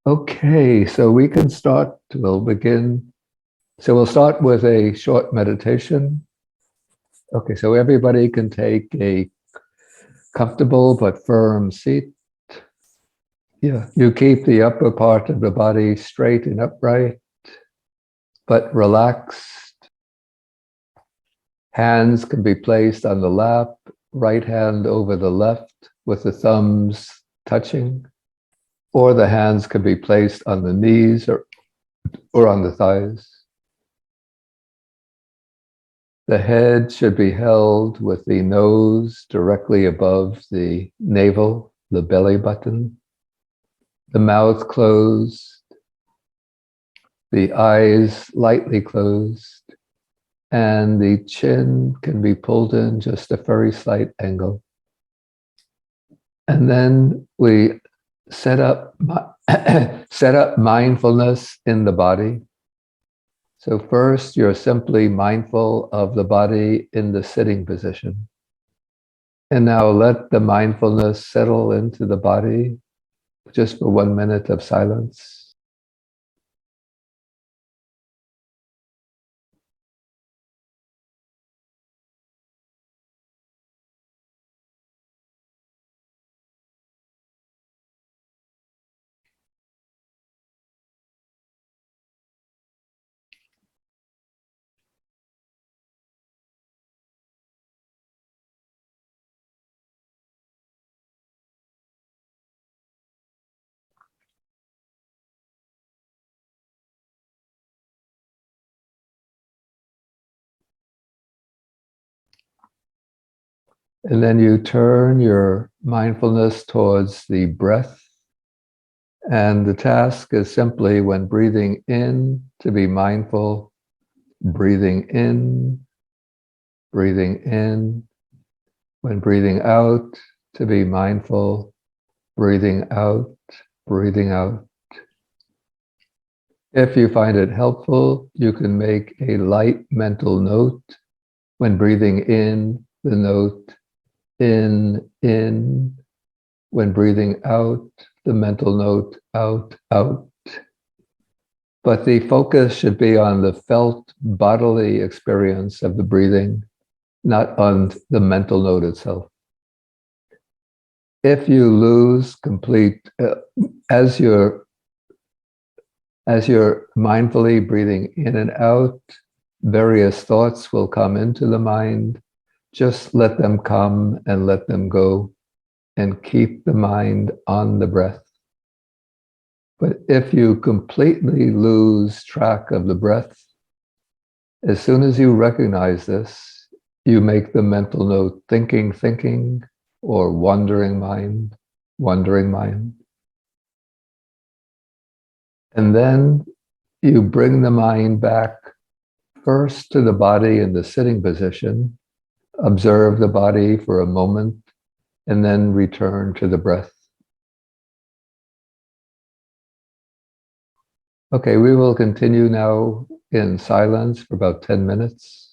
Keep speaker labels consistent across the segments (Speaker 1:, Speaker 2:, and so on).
Speaker 1: Okay, so we can start. We'll begin. So we'll start with a short meditation. Okay, so everybody can take a comfortable but firm seat. Yeah, you keep the upper part of the body straight and upright, but relaxed. Hands can be placed on the lap, right hand over the left with the thumbs touching, or the hands can be placed on the knees or on the thighs. The head should be held with the nose directly above the navel, the belly button, the mouth closed, the eyes lightly closed, and the chin can be pulled in just a very slight angle. And then we set up mindfulness in the body. So first, you're simply mindful of the body in the sitting position. And now let the mindfulness settle into the body just for 1 minute of silence. And then you turn your mindfulness towards the breath. And the task is simply when breathing in to be mindful, breathing in, breathing in. When breathing out, to be mindful, breathing out, breathing out. If you find it helpful, you can make a light mental note when breathing in, the note in. When breathing out, the mental note out, out. But the focus should be on the felt bodily experience of the breathing, not on the mental note itself. If you lose complete, as you're mindfully breathing in and out, various thoughts will come into the mind. Just let them come and let them go, and keep the mind on the breath. But if you completely lose track of the breath, as soon as you recognize this, you make the mental note thinking, thinking, or wandering mind, wandering mind. And then you bring the mind back first to the body in the sitting position, observe the body for a moment, and then return to the breath. Okay, we will continue now in silence for about 10 minutes.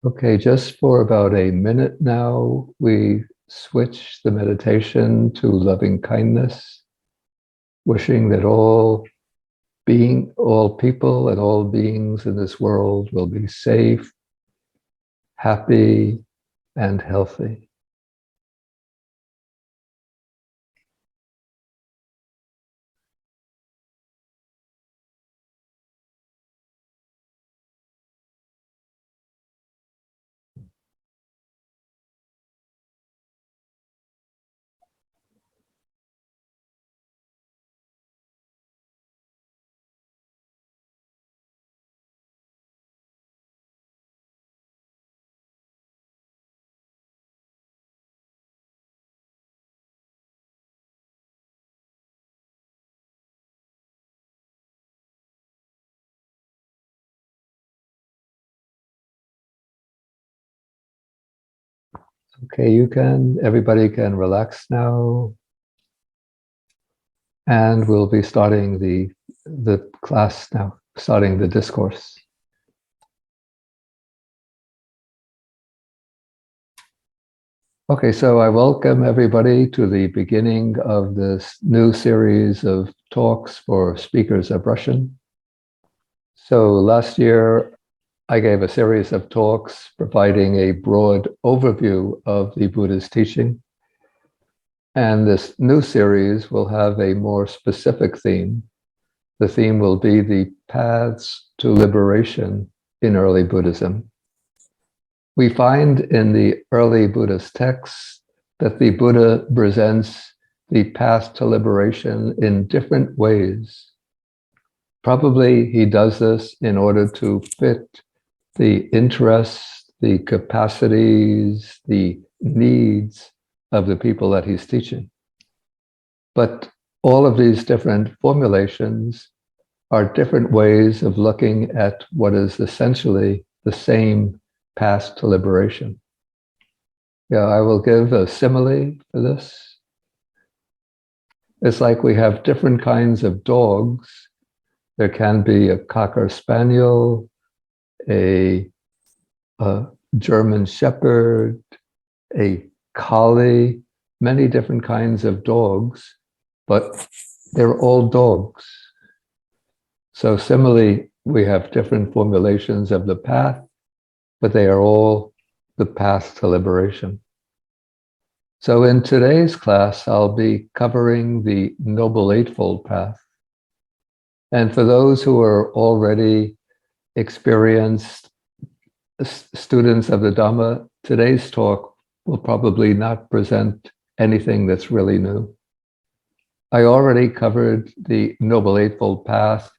Speaker 1: Okay, just for about a minute now, we switch the meditation to loving kindness, wishing that all people and all beings in this world will be safe, happy, and healthy. Okay, everybody can relax now, and we'll be starting the class now, starting the discourse. Okay, so I welcome everybody to the beginning of this new series of talks for speakers of Russian. So last year, I gave a series of talks providing a broad overview of the Buddha's teaching. And this new series will have a more specific theme. The theme will be the paths to liberation in early Buddhism. We find in the early Buddhist texts that the Buddha presents the path to liberation in different ways. Probably he does this in order to fit the interests, the capacities, the needs of the people that he's teaching. But all of these different formulations are different ways of looking at what is essentially the same path to liberation. Yeah, I will give a simile for this. It's like we have different kinds of dogs. There can be a Cocker Spaniel, a German Shepherd, a Collie, many different kinds of dogs, but they're all dogs. So similarly, we have different formulations of the path, but they are all the path to liberation. So in today's class, I'll be covering the Noble Eightfold Path. And for those who are already experienced students of the Dhamma, today's talk will probably not present anything that's really new. I already covered the Noble Eightfold Path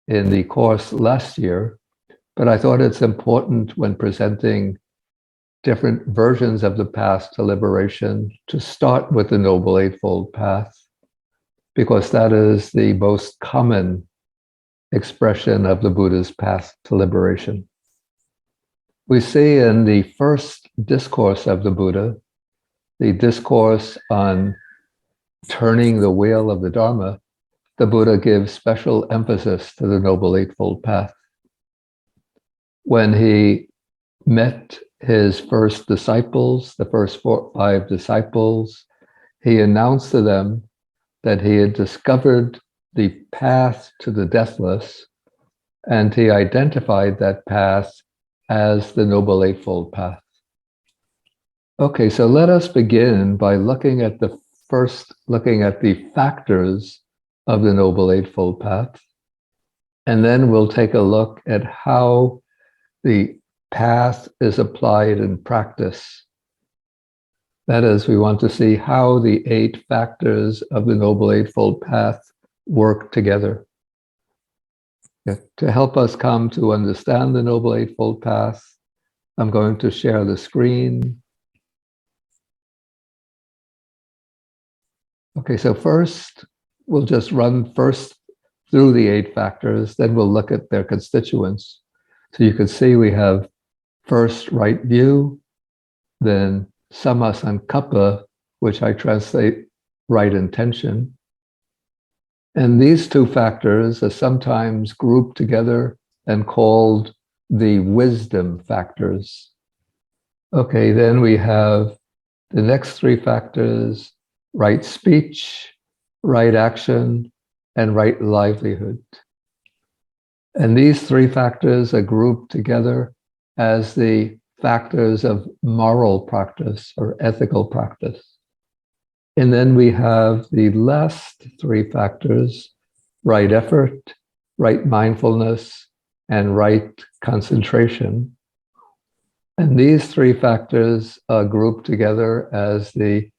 Speaker 1: in the course last year, but I thought it's important when presenting different versions of the path to liberation to start with the Noble Eightfold Path, because that is the most common expression of the Buddha's path to liberation. We see in the first discourse of the Buddha, the discourse on turning the wheel of the Dharma, the Buddha gives special emphasis to the Noble Eightfold Path. When he met his first disciples, the first 5 disciples, he announced to them that he had discovered the path to the deathless, and he identified that path as the Noble Eightfold Path. Okay, so let us begin by looking at the factors of the Noble Eightfold Path, and then we'll take a look at how the path is applied in practice. That is, we want to see how the 8 factors of the Noble Eightfold Path work together. To help us come to understand the Noble Eightfold Path, I'm going to share the screen. Okay, so first, we'll just run through the 8 factors, then we'll look at their constituents. So you can see we have first right view, then samma sankappa, which I translate right intention. And these 2 factors are sometimes grouped together and called the wisdom factors. Okay, then we have the next three factors: right speech, right action, and right livelihood. And these three factors are grouped together as the factors of moral practice or ethical practice. And then we have the last three factors: right effort, right mindfulness, and right concentration. And these three factors are grouped together as we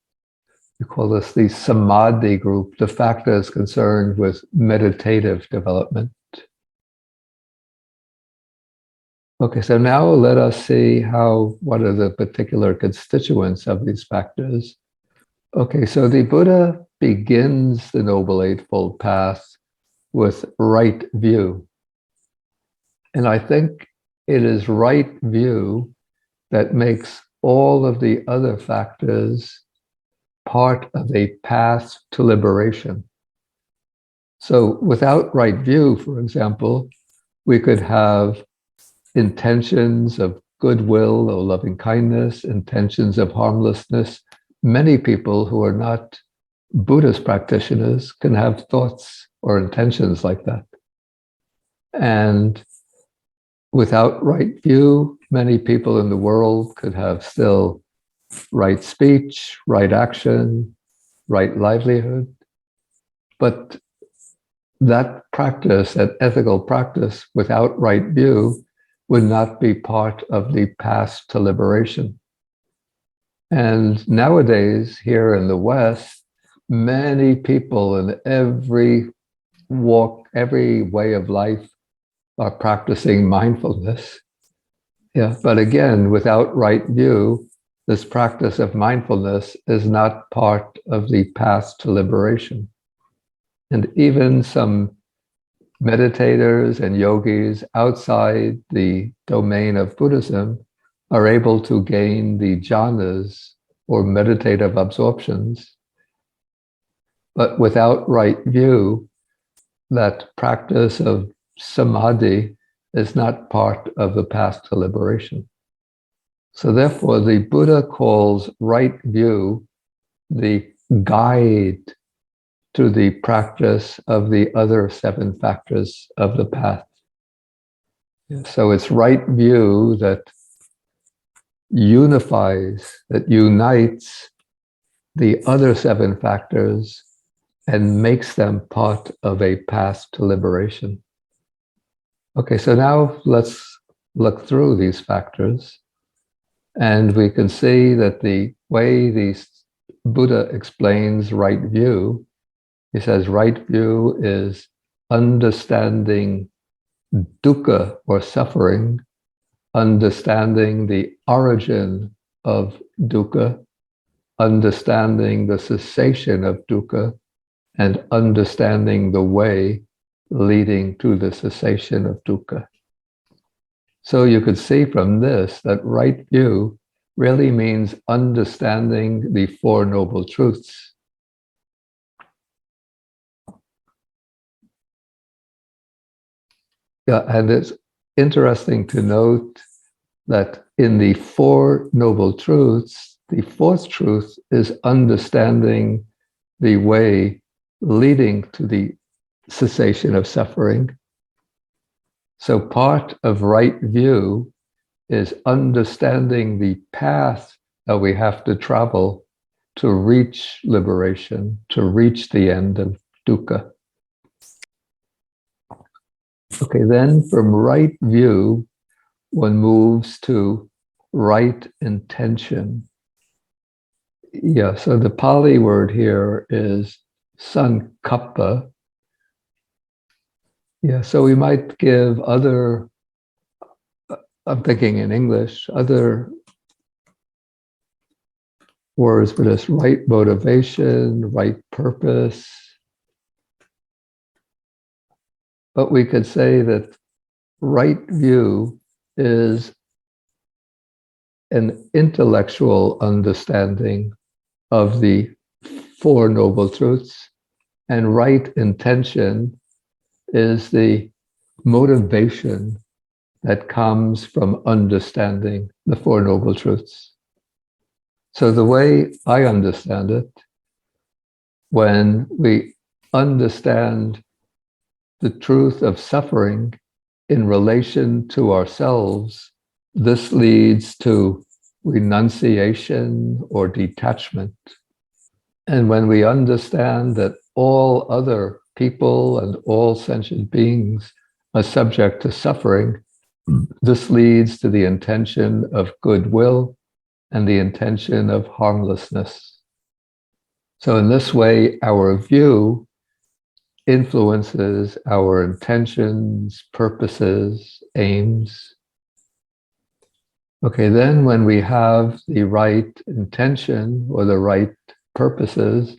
Speaker 1: call this the samadhi group, the factors concerned with meditative development. Okay, so now let us see what are the particular constituents of these factors. Okay, so the Buddha begins the Noble Eightfold Path with right view. And I think it is right view that makes all of the other factors part of a path to liberation. So without right view, for example, we could have intentions of goodwill or loving kindness, intentions of harmlessness. Many people who are not Buddhist practitioners can have thoughts or intentions like that. And without right view, many people in the world could have still right speech, right action, right livelihood. But that practice, that ethical practice without right view, would not be part of the path to liberation. And nowadays, here in the West, many people in every walk, every way of life are practicing mindfulness. Yeah, but again, without right view, this practice of mindfulness is not part of the path to liberation. And even some meditators and yogis outside the domain of Buddhism are able to gain the jhanas or meditative absorptions. But without right view, that practice of samadhi is not part of the path to liberation. So therefore, the Buddha calls right view the guide to the practice of the other seven factors of the path. So it's right view that unifies, that unites the other seven factors and makes them part of a path to liberation. Okay, so now let's look through these factors, and we can see that the way the Buddha explains right view, he says right view is understanding dukkha or suffering, understanding the origin of dukkha, understanding the cessation of dukkha, and understanding the way leading to the cessation of dukkha. So you could see from this that right view really means understanding the Four Noble Truths. Yeah, and it's interesting to note that in the Four Noble Truths, the fourth truth is understanding the way leading to the cessation of suffering. So part of right view is understanding the path that we have to travel to reach liberation, to reach the end of dukkha. Okay, then from right view, one moves to right intention. Yeah, so the Pali word here is sankappa. Yeah, so we might give other, I'm thinking in English, other words for this: right motivation, right purpose. But we could say that right view is an intellectual understanding of the Four Noble Truths, and right intention is the motivation that comes from understanding the Four Noble Truths. So the way I understand it, when we understand the truth of suffering in relation to ourselves, this leads to renunciation or detachment. And when we understand that all other people and all sentient beings are subject to suffering, this leads to the intention of goodwill and the intention of harmlessness. So in this way, our view influences our intentions, purposes, aims. Okay, then when we have the right intention or the right purposes,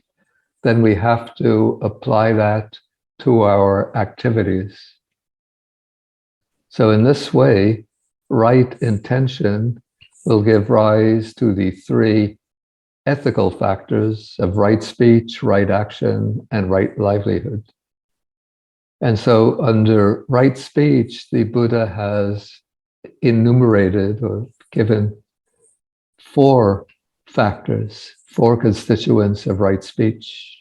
Speaker 1: then we have to apply that to our activities. So in this way, right intention will give rise to the three ethical factors of right speech, right action, and right livelihood. And so under right speech, the Buddha has enumerated or given four factors, four constituents of right speech.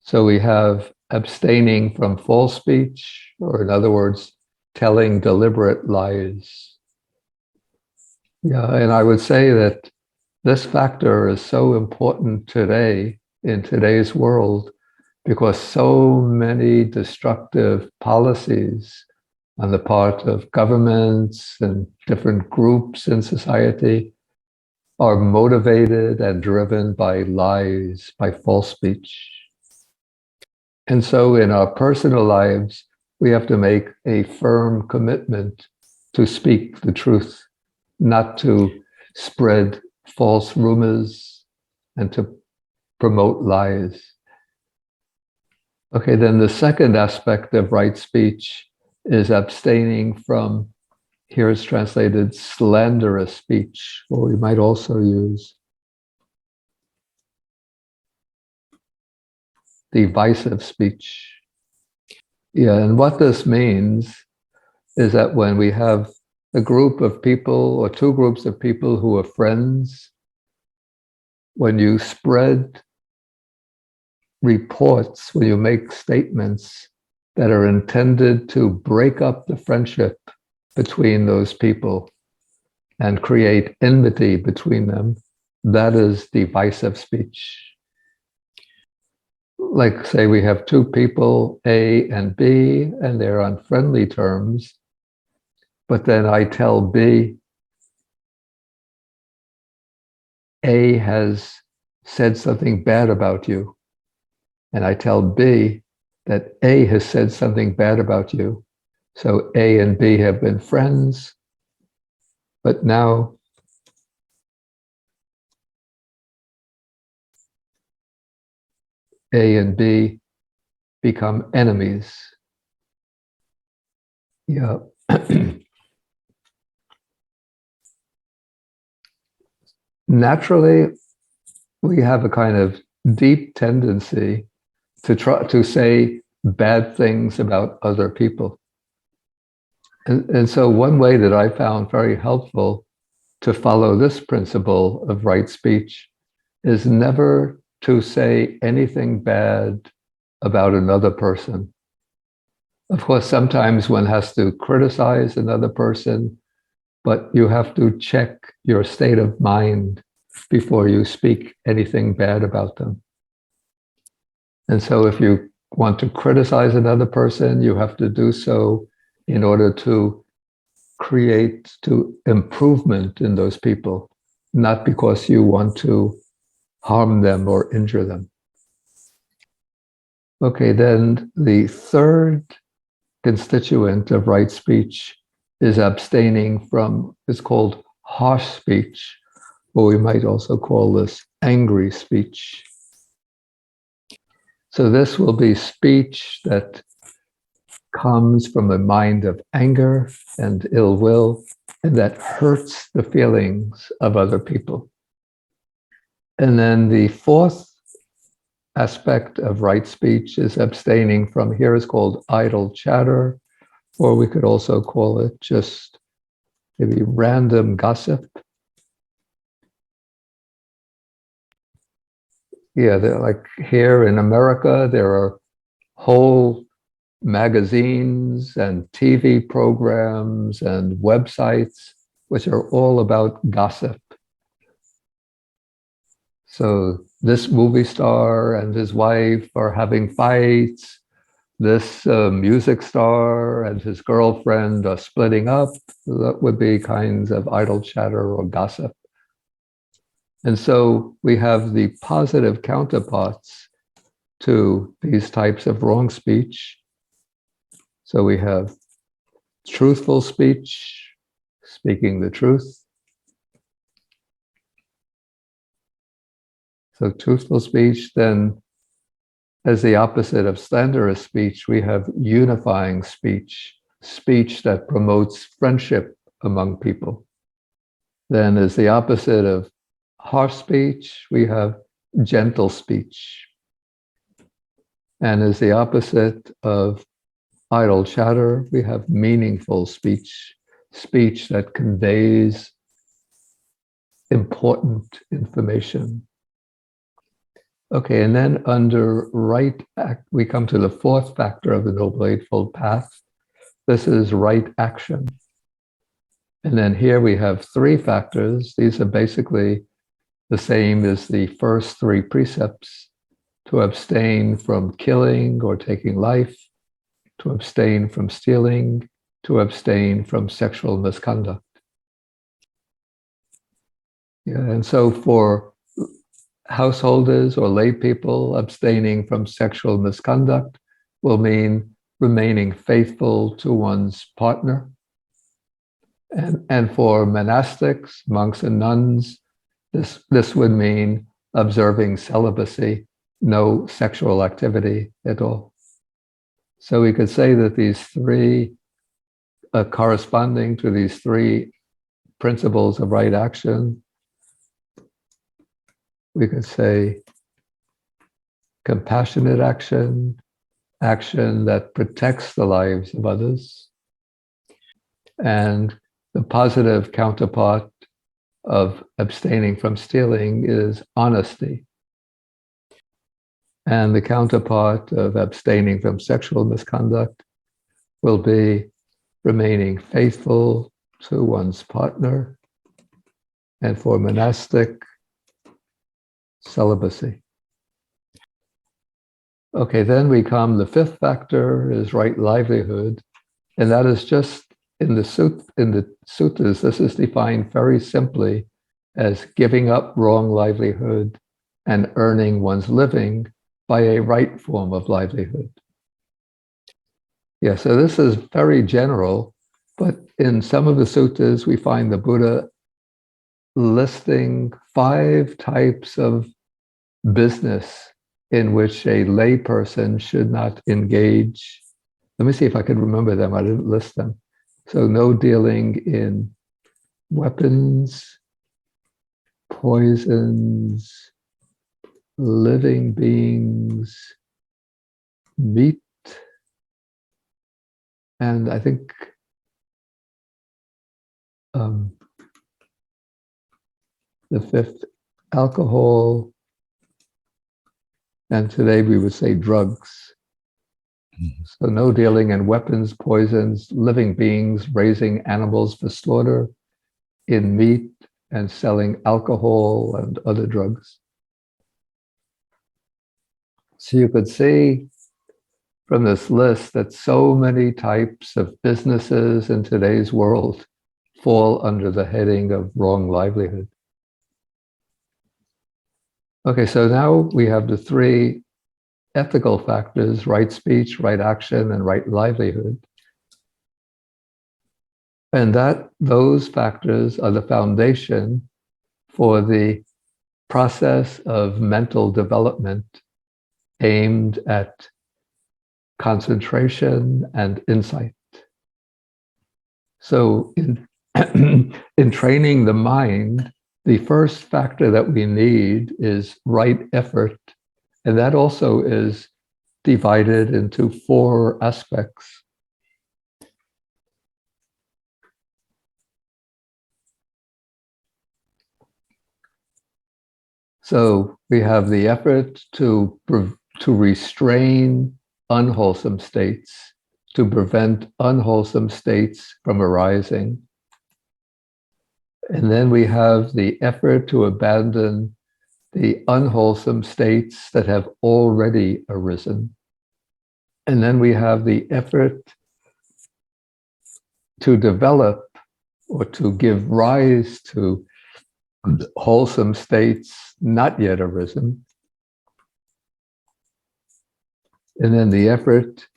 Speaker 1: So we have abstaining from false speech, or in other words, telling deliberate lies. Yeah, and I would say that this factor is so important today, in today's world, because so many destructive policies on the part of governments and different groups in society are motivated and driven by lies, by false speech. And so in our personal lives, we have to make a firm commitment to speak the truth, not to spread false rumors and to promote lies. Okay, then the second aspect of right speech is abstaining from, here it's translated, slanderous speech, or we might also use divisive speech. Yeah, and what this means is that when we have a group of people or two groups of people who are friends, when you spread reports, when you make statements that are intended to break up the friendship between those people and create enmity between them, that is divisive speech. Like, say, we have two people, A and B, and they're on friendly terms, but then I tell B, A has said something bad about you. And I tell B that A has said something bad about you. So A and B have been friends, but now A and B become enemies. Yeah. Naturally, we have a kind of deep tendency to try to say bad things about other people. And so one way that I found very helpful to follow this principle of right speech is never to say anything bad about another person. Of course, sometimes one has to criticize another person, but you have to check your state of mind before you speak anything bad about them. And so if you want to criticize another person, you have to do so in order to create improvement in those people, not because you want to harm them or injure them. Okay, then the third constituent of right speech is abstaining from, it's called harsh speech, or we might also call this angry speech. So this will be speech that comes from a mind of anger and ill will, and that hurts the feelings of other people. And then the fourth aspect of right speech is abstaining from, here is called idle chatter, or we could also call it just maybe random gossip. Yeah, like here in America, there are whole magazines and TV programs and websites which are all about gossip. So this movie star and his wife are having fights. This music star and his girlfriend are splitting up. That would be kinds of idle chatter or gossip. And so we have the positive counterparts to these types of wrong speech. So we have truthful speech, speaking the truth. So truthful speech, then as the opposite of slanderous speech, we have unifying speech, speech that promotes friendship among people. Then as the opposite of harsh speech, we have gentle speech. And as the opposite of idle chatter, we have meaningful speech, speech that conveys important information. Okay, and then under right act, we come to the fourth factor of the Noble Eightfold Path. This is right action. And then here we have three factors. These are basically the same as the first three precepts: to abstain from killing or taking life, to abstain from stealing, to abstain from sexual misconduct. Yeah, and so for householders or lay people, abstaining from sexual misconduct will mean remaining faithful to one's partner. And for monastics, monks and nuns, this would mean observing celibacy, no sexual activity at all. So we could say that these three, corresponding to these three principles of right action, we could say compassionate action, action that protects the lives of others, and the positive counterpart of abstaining from stealing is honesty. And the counterpart of abstaining from sexual misconduct will be remaining faithful to one's partner. And for monastic, celibacy. Okay, then we come, the fifth factor is right livelihood. And that is just in the suttas, this is defined very simply as giving up wrong livelihood and earning one's living by a right form of livelihood. Yeah, so this is very general, but in some of the suttas, we find the Buddha listing 5 types of business in which a layperson should not engage. Let me see if I could remember them. I didn't list them. So no dealing in weapons, poisons, living beings, meat, and I think the fifth, alcohol, and today we would say drugs. So no dealing in weapons, poisons, living beings, raising animals for slaughter, in meat, and selling alcohol and other drugs. So you could see from this list that so many types of businesses in today's world fall under the heading of wrong livelihood. Okay, so now we have the 3 ethical factors: right speech, right action, and right livelihood. And those factors are the foundation for the process of mental development aimed at concentration and insight. So in, in training the mind, the first factor that we need is right effort. And that also is divided into 4 aspects. So we have the effort to restrain unwholesome states, to prevent unwholesome states from arising. And then we have the effort to abandon the unwholesome states that have already arisen. And then we have the effort to develop or to give rise to wholesome states not yet arisen. And then the effort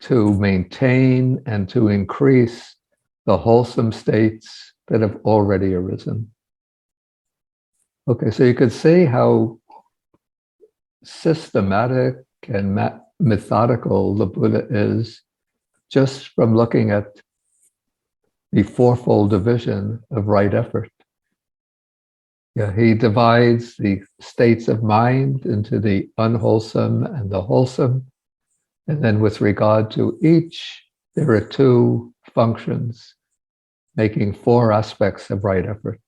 Speaker 1: to maintain and to increase the wholesome states that have already arisen. Okay, so you could see how systematic and methodical the Buddha is just from looking at the fourfold division of right effort. Yeah, he divides the states of mind into the unwholesome and the wholesome. And then with regard to each, there are two functions, making four aspects of right effort.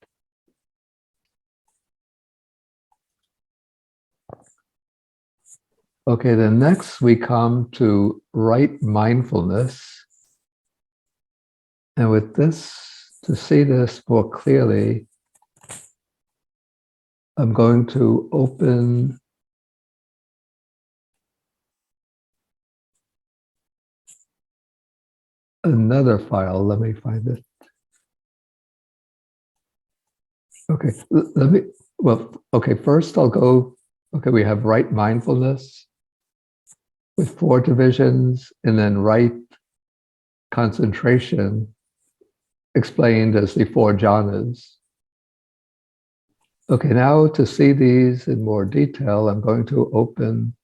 Speaker 1: Okay, then next we come to right mindfulness. And with this, to see this more clearly, I'm going to open another file. Let me find it. Okay, first I'll go, we have right mindfulness with four divisions, and then right concentration explained as the four jhanas. Okay, now to see these in more detail, I'm going to open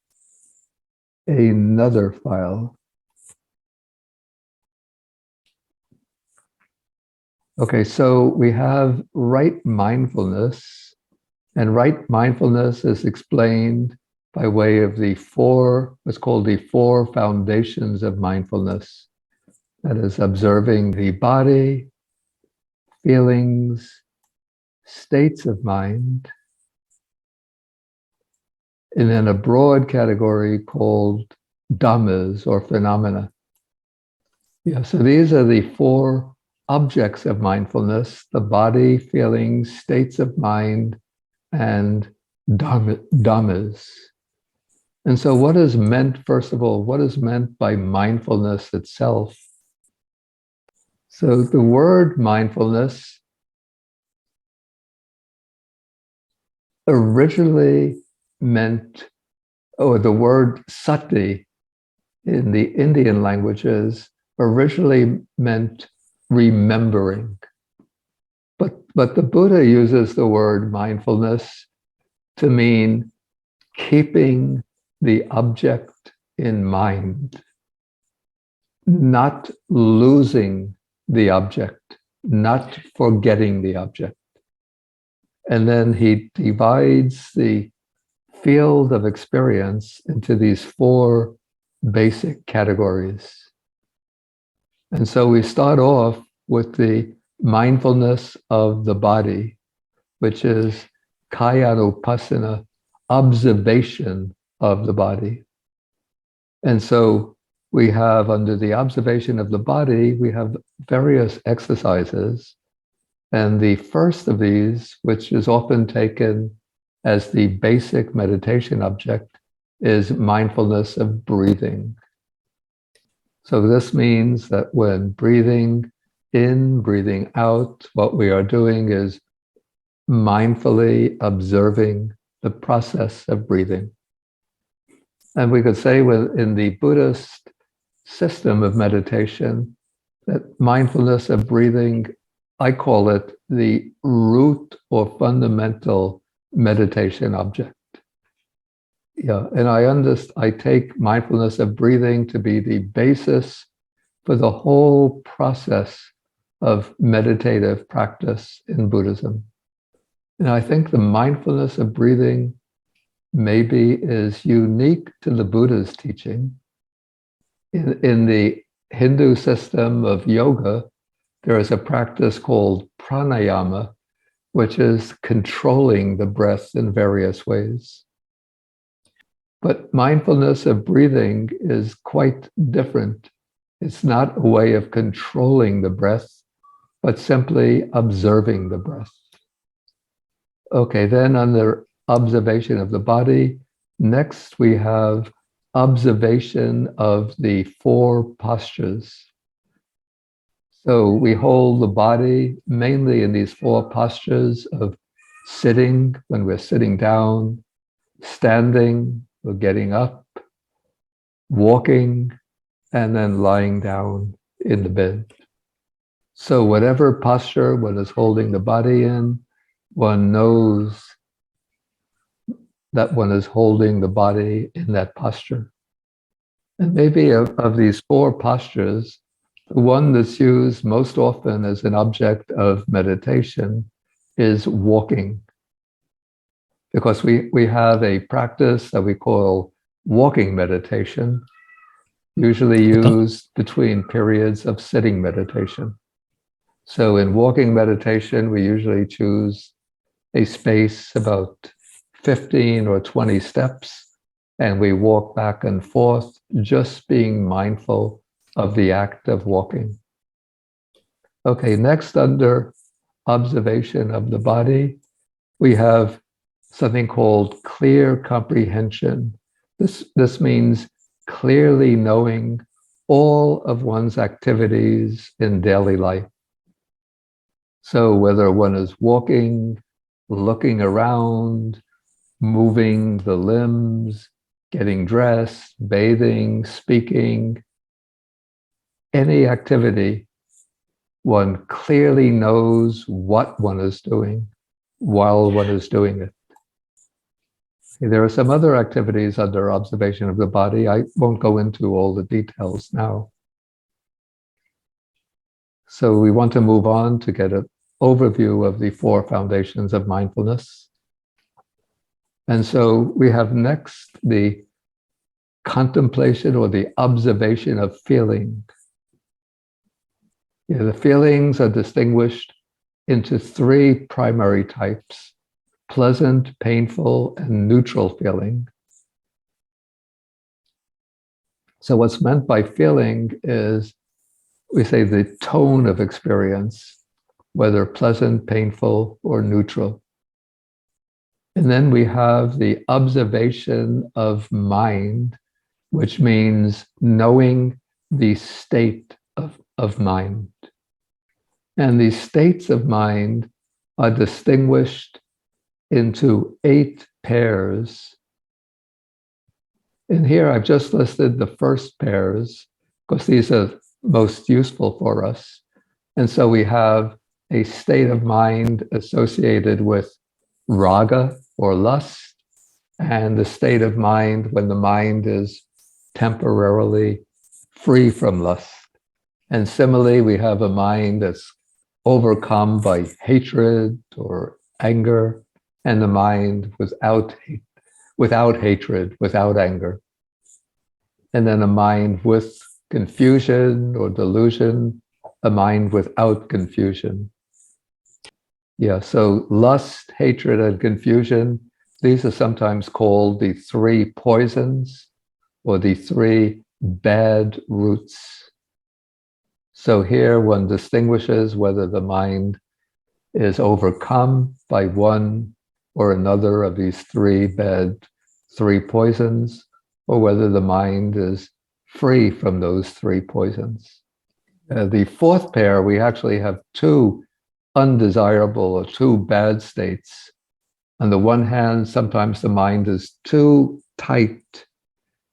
Speaker 1: another file. Okay, so we have right mindfulness, and right mindfulness is explained by way of what's called the four foundations of mindfulness. That is observing the body, feelings, states of mind, and then a broad category called dhammas or phenomena. Yeah, so these are the four objects of mindfulness: the body, feelings, states of mind, and dhammas. And so what is meant, first of all, what is meant by mindfulness itself? So the word mindfulness originally meant, the word sati in the Indian languages originally meant remembering. But the Buddha uses the word mindfulness to mean keeping the object in mind, not losing the object, not forgetting the object. And then he divides the field of experience into these four basic categories. And so we start off with the mindfulness of the body, which is kayanupassana, observation of the body. And so we have, under the observation of the body, we have various exercises. And the first of these, which is often taken as the basic meditation object, is mindfulness of breathing. So this means that when breathing in, breathing out, what we are doing is mindfully observing the process of breathing. And we could say in the Buddhist system of meditation that mindfulness of breathing, I call it the root or fundamental meditation object. Yeah, and I take mindfulness of breathing to be the basis for the whole process of meditative practice in Buddhism. And I think the mindfulness of breathing maybe is unique to the Buddha's teaching. In the Hindu system of yoga, there is a practice called pranayama, which is controlling the breath in various ways. But mindfulness of breathing is quite different. It's not a way of controlling the breath, but simply observing the breath. Okay, then under observation of the body, next we have observation of the four postures. So we hold the body mainly in these four postures of sitting, when we're sitting down, standing, or getting up, walking, and then lying down in the bed. So whatever posture one is holding the body in, one knows that one is holding the body in that posture. And maybe of these four postures, the one that's used most often as an object of meditation is walking. Because we have a practice that we call walking meditation, usually used between periods of sitting meditation. So in walking meditation, we usually choose a space about 15 or 20 steps, and we walk back and forth, just being mindful of the act of walking. Okay, next under observation of the body, we have something called clear comprehension. This means clearly knowing all of one's activities in daily life. So whether one is walking, looking around, moving the limbs, getting dressed, bathing, speaking, any activity, one clearly knows what one is doing while one is doing it. There are some other activities under observation of the body. I won't go into all the details now. So we want to move on to get an overview of the four foundations of mindfulness. And so we have next the contemplation or the observation of feeling. The feelings are distinguished into three primary types: pleasant, painful, and neutral feeling. So what's meant by feeling is, we say, the tone of experience, whether pleasant, painful, or neutral. And then we have the observation of mind, which means knowing the state of mind. And these states of mind are distinguished into 8 pairs. And here I've just listed the first pairs because these are most useful for us. And so we have a state of mind associated with raga or lust, and the state of mind when the mind is temporarily free from lust. And similarly, we have a mind that's overcome by hatred or anger, and the mind without hatred, without anger. And then a mind with confusion or delusion, a mind without confusion. Yeah, so lust, hatred, and confusion, these are sometimes called the 3 poisons or the 3 bad roots. So here one distinguishes whether the mind is overcome by one or another of these 3 poisons, or whether the mind is free from those 3 poisons. The fourth pair, we actually have 2 undesirable or 2 bad states. On the one hand, sometimes the mind is too tight,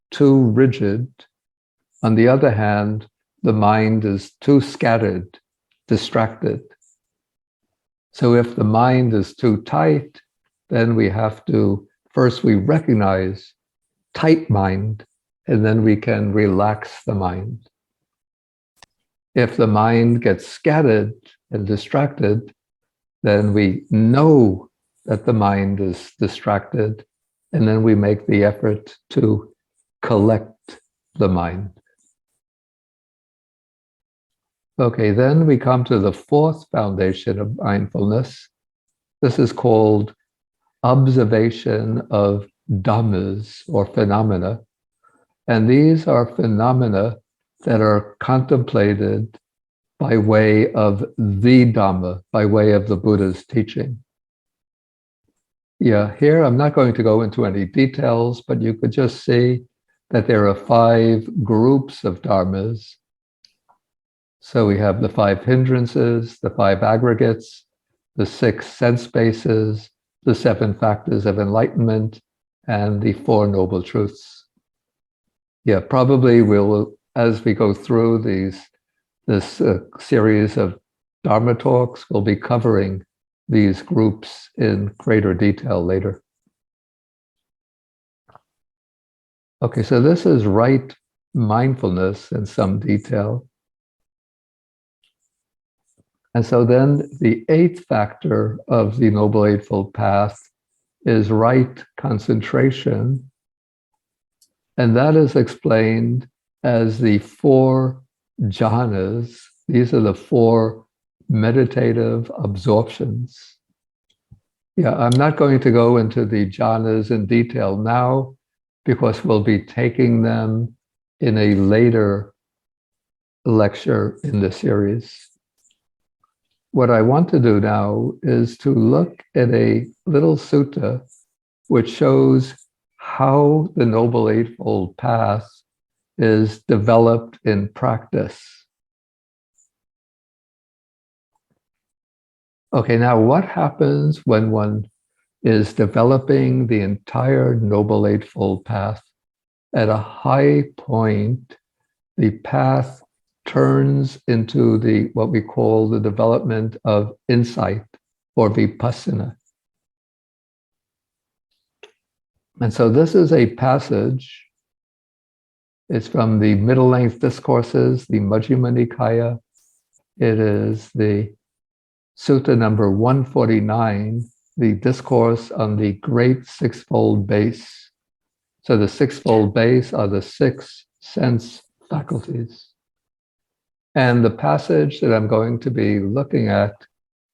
Speaker 1: too rigid. On the other hand, the mind is too scattered, distracted. So if the mind is too tight, then we have to, first we recognize tight mind, and then we can relax the mind. If the mind gets scattered and distracted, then we know that the mind is distracted, and then we make the effort to collect the mind. Okay, then we come to the fourth foundation of mindfulness, This is called observation of dhammas or phenomena. And these are phenomena that are contemplated by way of the Dhamma, by way of the Buddha's teaching. Yeah, here I'm not going to go into any details, but you could just see that there are 5 groups of dharmas. So we have the 5 hindrances, the 5 aggregates, the 6 sense bases, the 7 factors of enlightenment, and the 4 noble truths. Yeah, probably we'll, as we go through this series of Dharma talks, we'll be covering these groups in greater detail later. Okay, so this is right mindfulness in some detail. And so then the 8th factor of the Noble Eightfold Path is right concentration. And that is explained as the 4 jhanas. These are the 4 meditative absorptions. Yeah, I'm not going to go into the jhanas in detail now because we'll be taking them in a later lecture in the series. What I want to do now is to look at a little sutta which shows how the Noble Eightfold Path is developed in practice. Okay, now what happens when one is developing the entire Noble Eightfold Path? At a high point, the path turns into what we call the development of insight or vipassana. And so this is a passage. It's from the middle-length discourses, the Majjhima Nikaya. It is the Sutta number 149, the discourse on the Great Sixfold Base. So the sixfold base are the 6 sense faculties. And the passage that I'm going to be looking at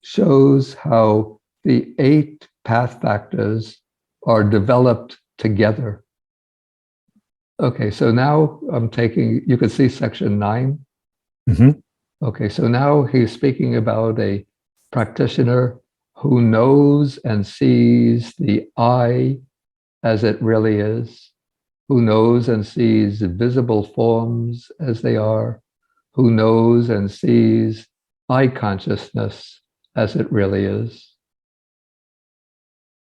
Speaker 1: shows how the 8 path factors are developed together. Okay, so now you can see section 9.
Speaker 2: Mm-hmm.
Speaker 1: Okay, so now he's speaking about a practitioner who knows and sees the I as it really is, who knows and sees visible forms as they are, who knows and sees I consciousness as it really is.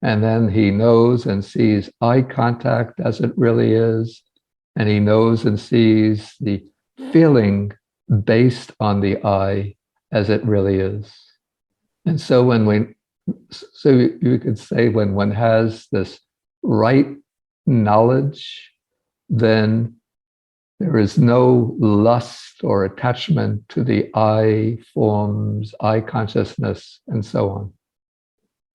Speaker 1: And then he knows and sees eye contact as it really is, and he knows and sees the feeling based on the I as it really is. And so you could say when one has this right knowledge, then there is no lust or attachment to the I forms, I consciousness, and so on.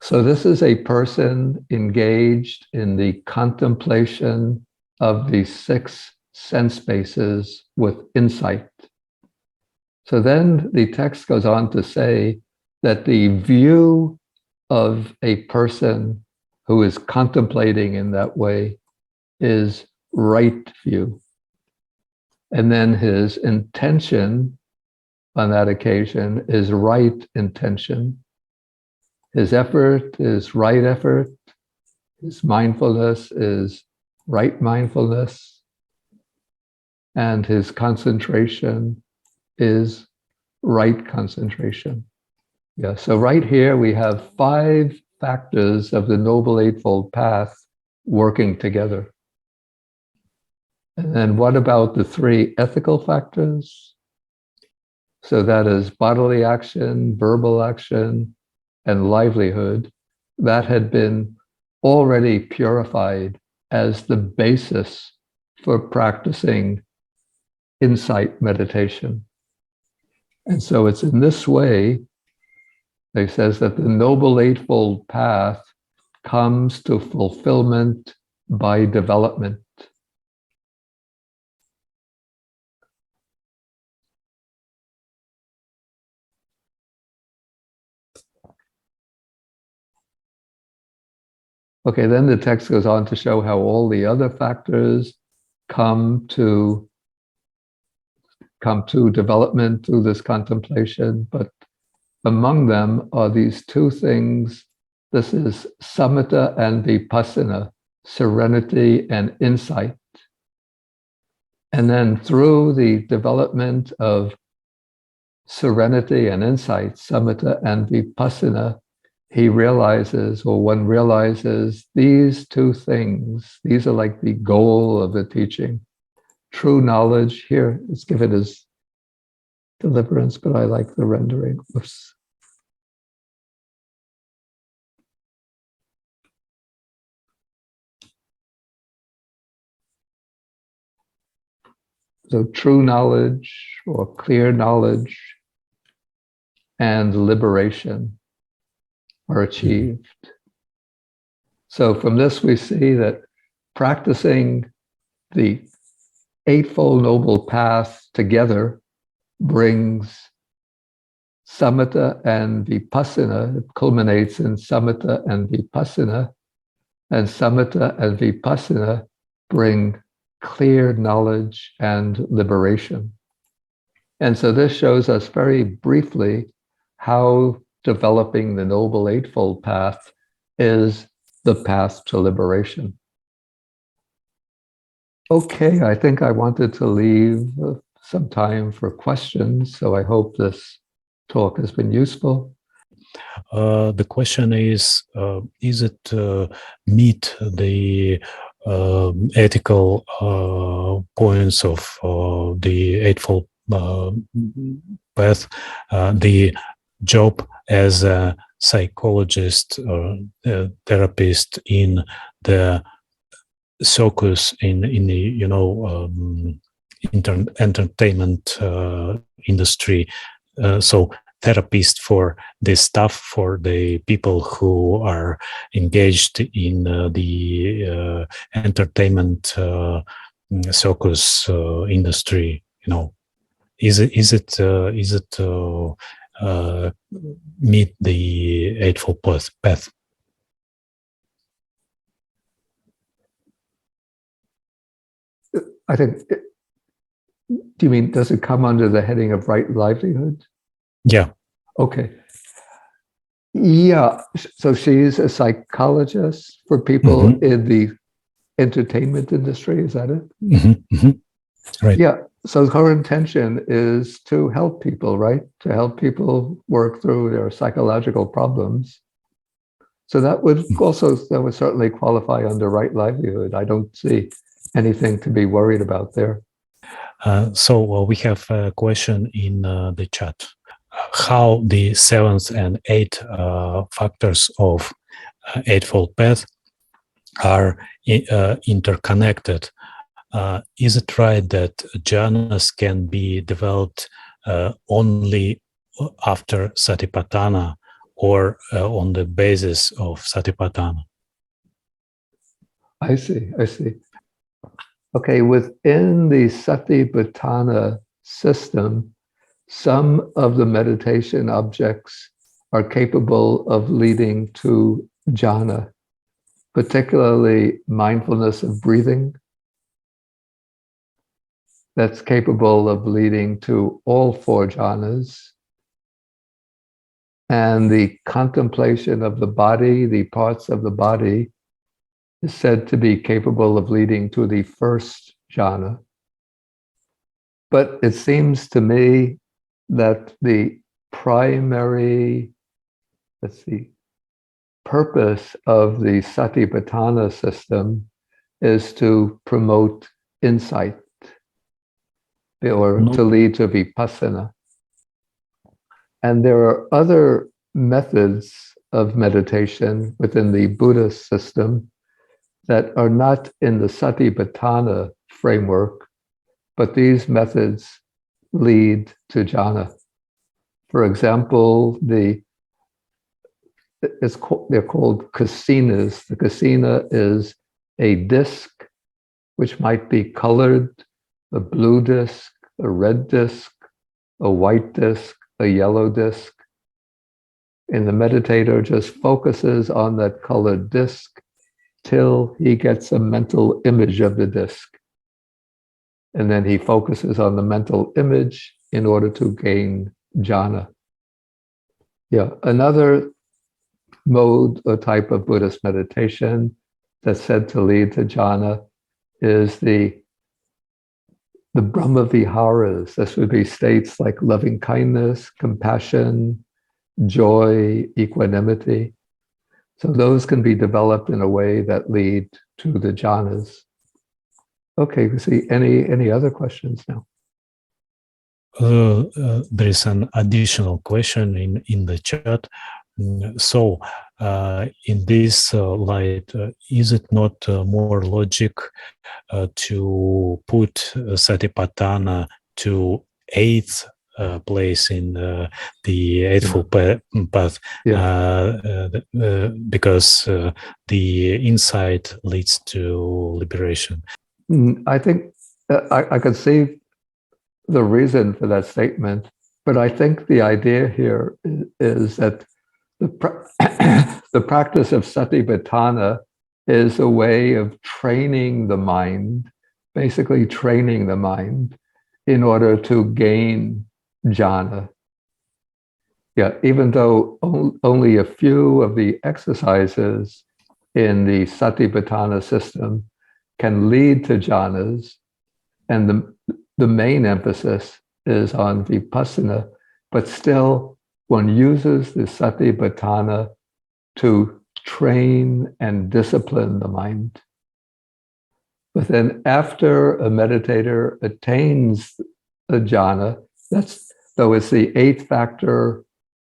Speaker 1: So this is a person engaged in the contemplation of the 6 sense bases with insight. So then the text goes on to say that the view of a person who is contemplating in that way is right view. And then his intention on that occasion is right intention. His effort is right effort. His mindfulness is right mindfulness. And his concentration is right concentration. Yeah, so right here we have 5 factors of the Noble Eightfold Path working together. And then what about the 3 ethical factors? So that is bodily action, verbal action, and livelihood. That had been already purified as the basis for practicing insight meditation. And so it's in this way, he says, that the Noble Eightfold Path comes to fulfillment by development. Okay, then the text goes on to show how all the other factors come to development through this contemplation, but among them are these two things. This is samatha and vipassana, serenity and insight. And then through the development of serenity and insight, samatha and vipassana, he realizes, or one realizes, these two things, these are like the goal of the teaching. True knowledge, here it's given as deliverance, but I like the rendering. Oops. So true knowledge or clear knowledge and liberation are achieved. So from this we see that practicing the Eightfold Noble Path together brings samatha and vipassana. It culminates in samatha and vipassana, and samatha and vipassana bring clear knowledge and liberation. And so this shows us very briefly how developing the Noble Eightfold Path is the path to liberation. Okay, I think I wanted to leave some time for questions, so I hope this talk has been useful.
Speaker 2: The question is it meet the ethical points of the Eightfold Path, the job as a psychologist or a therapist in the circus in the entertainment industry, so therapist for this stuff for the people who are engaged in the entertainment circus industry. Is it meet the Eightfold Path?
Speaker 1: I think, do you mean, does it come under the heading of right livelihood?
Speaker 2: Yeah.
Speaker 1: Okay. Yeah. So she's a psychologist for people in the entertainment industry. Is that it?
Speaker 2: Right.
Speaker 1: Yeah. So her intention is to help people, right? To help people work through their psychological problems. So that would certainly qualify under right livelihood. I don't see anything to be worried about there.
Speaker 2: So we have a question in the chat. How the seventh and eighth factors of Eightfold Path are interconnected. Is it right that jhanas can be developed only after satipatthana or on the basis of satipatthana?
Speaker 1: I see. Okay, within the satipatthana system, some of the meditation objects are capable of leading to jhana, particularly mindfulness of breathing. That's capable of leading to all four jhanas. And the contemplation of the body, the parts of the body, is said to be capable of leading to the first jhana. But it seems to me that the primary, purpose of the satipatthana system is to promote insight or to lead to vipassana. And there are other methods of meditation within the Buddhist system that are not in the satipatthana framework, but these methods lead to jhana. For example, they're called kasinas. The kasina is a disc which might be colored, a blue disc, a red disc, a white disc, a yellow disc. And the meditator just focuses on that colored disc till he gets a mental image of the disc. And then he focuses on the mental image in order to gain jhana. Yeah, another mode or type of Buddhist meditation that's said to lead to jhana is the Brahma Viharas. This would be states like loving kindness, compassion, joy, equanimity. So those can be developed in a way that lead to the jhanas. Okay, we see any other questions now?
Speaker 2: There is an additional question in the chat. So, in this light, is it not more logic to put Satipatthana to eighth place in the Eightfold Path, because the insight leads to liberation?
Speaker 1: I think I could see the reason for that statement, but I think the idea here is that the practice of Satipatthana is a way of training the mind, basically training the mind in order to gain jhana. Yeah, even though only a few of the exercises in the Satipatthana system can lead to jhanas, and the main emphasis is on vipassana, but still one uses the Satipatthana to train and discipline the mind. But then after a meditator attains a jhana, though it's the eighth factor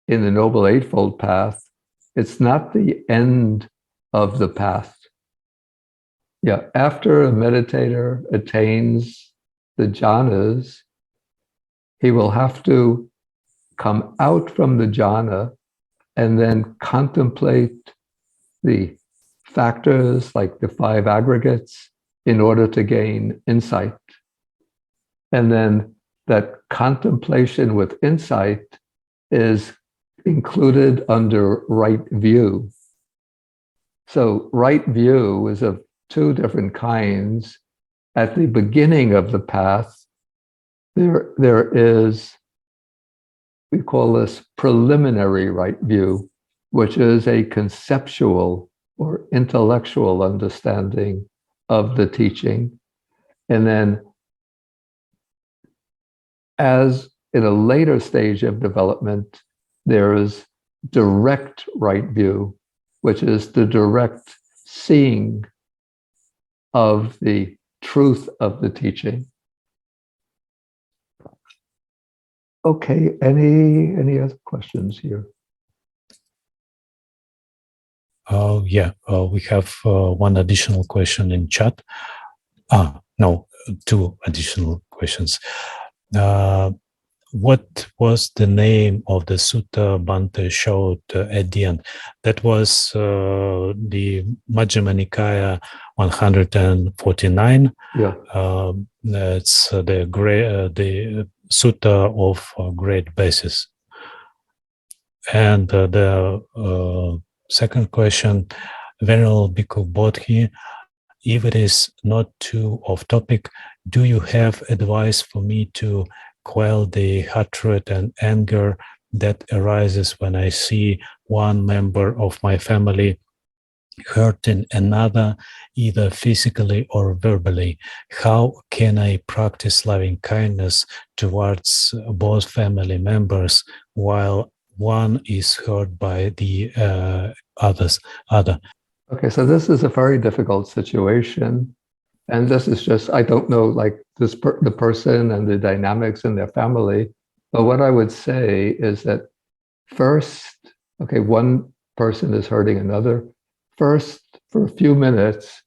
Speaker 1: in the Noble Eightfold Path, it's not the end of the path. Yeah, after a meditator attains the jhanas, he will have to come out from the jhana and then contemplate the factors like the five aggregates in order to gain insight. And then that contemplation with insight is included under right view. So right view is of two different kinds. At the beginning of the path, there is, we call this preliminary right view, which is a conceptual or intellectual understanding of the teaching. And then as in a later stage of development, there is direct right view, which is the direct seeing of the truth of the teaching. Okay, any other questions here?
Speaker 2: Yeah, we have one additional question in chat. No, two additional questions. What was the name of the sutta Bhante showed at the end? That was the Majjhima Nikaya 149.
Speaker 1: Yeah.
Speaker 2: It's the sutta of great basis. And the second question, Venerable Bhikkhu Bodhi, if it is not too off topic, do you have advice for me to quell the hatred and anger that arises when I see one member of my family hurting another, either physically or verbally? How can I practice loving kindness towards both family members while one is hurt by the other?
Speaker 1: Okay, so this is a very difficult situation. And this is just, I don't know, like the person and the dynamics in their family. But what I would say is that first, okay, one person is hurting another. First, for a few minutes,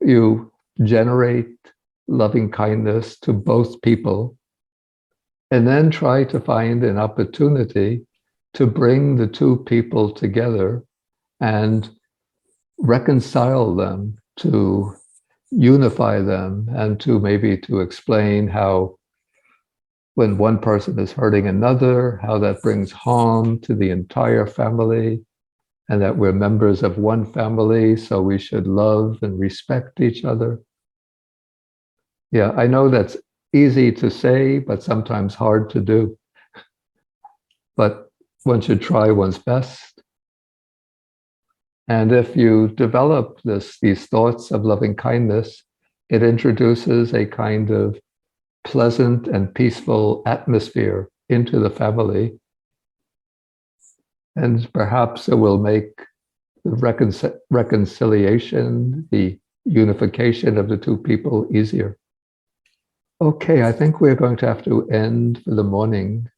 Speaker 1: you generate loving kindness to both people, and then try to find an opportunity to bring the two people together and reconcile them, to unify them, and to maybe to explain how when one person is hurting another, how that brings harm to the entire family. and that we're members of one family, so we should love and respect each other. Yeah, I know that's easy to say, but sometimes hard to do. But one should try one's best. And if you develop these thoughts of loving kindness, it introduces a kind of pleasant and peaceful atmosphere into the family. And perhaps it will make the reconciliation, the unification of the two people easier. Okay, I think we're going to have to end for the morning.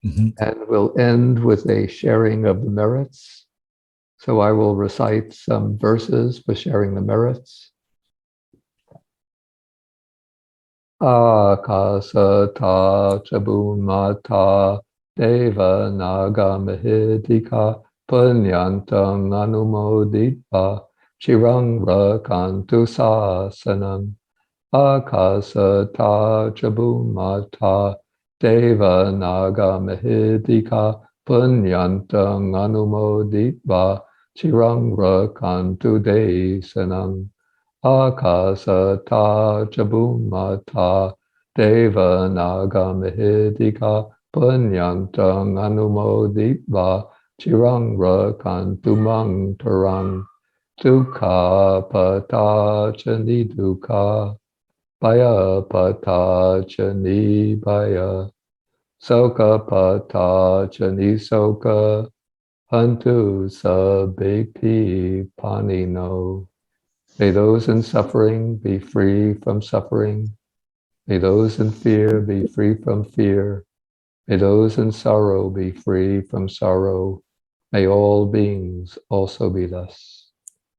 Speaker 2: Mhm.
Speaker 1: And we'll end with a sharing of the merits. So I will recite some verses for sharing the merits. Akasata chabumata deva naga mahidika punyantang anumodita chirang rakantu sasanam. Akasata chabumata deva naga mahidika punyantang anumodita chirang rakantu desanam. Akasata chabumata deva naga mahidika punyantang anumodita chirang rakantu mangtarang dukha pata chani dukha baya pata chani baya soka pata chani soka hantu sabeti panino. May those in suffering be free from suffering. May those in fear be free from fear. May those in sorrow be free from sorrow. May all beings also be thus.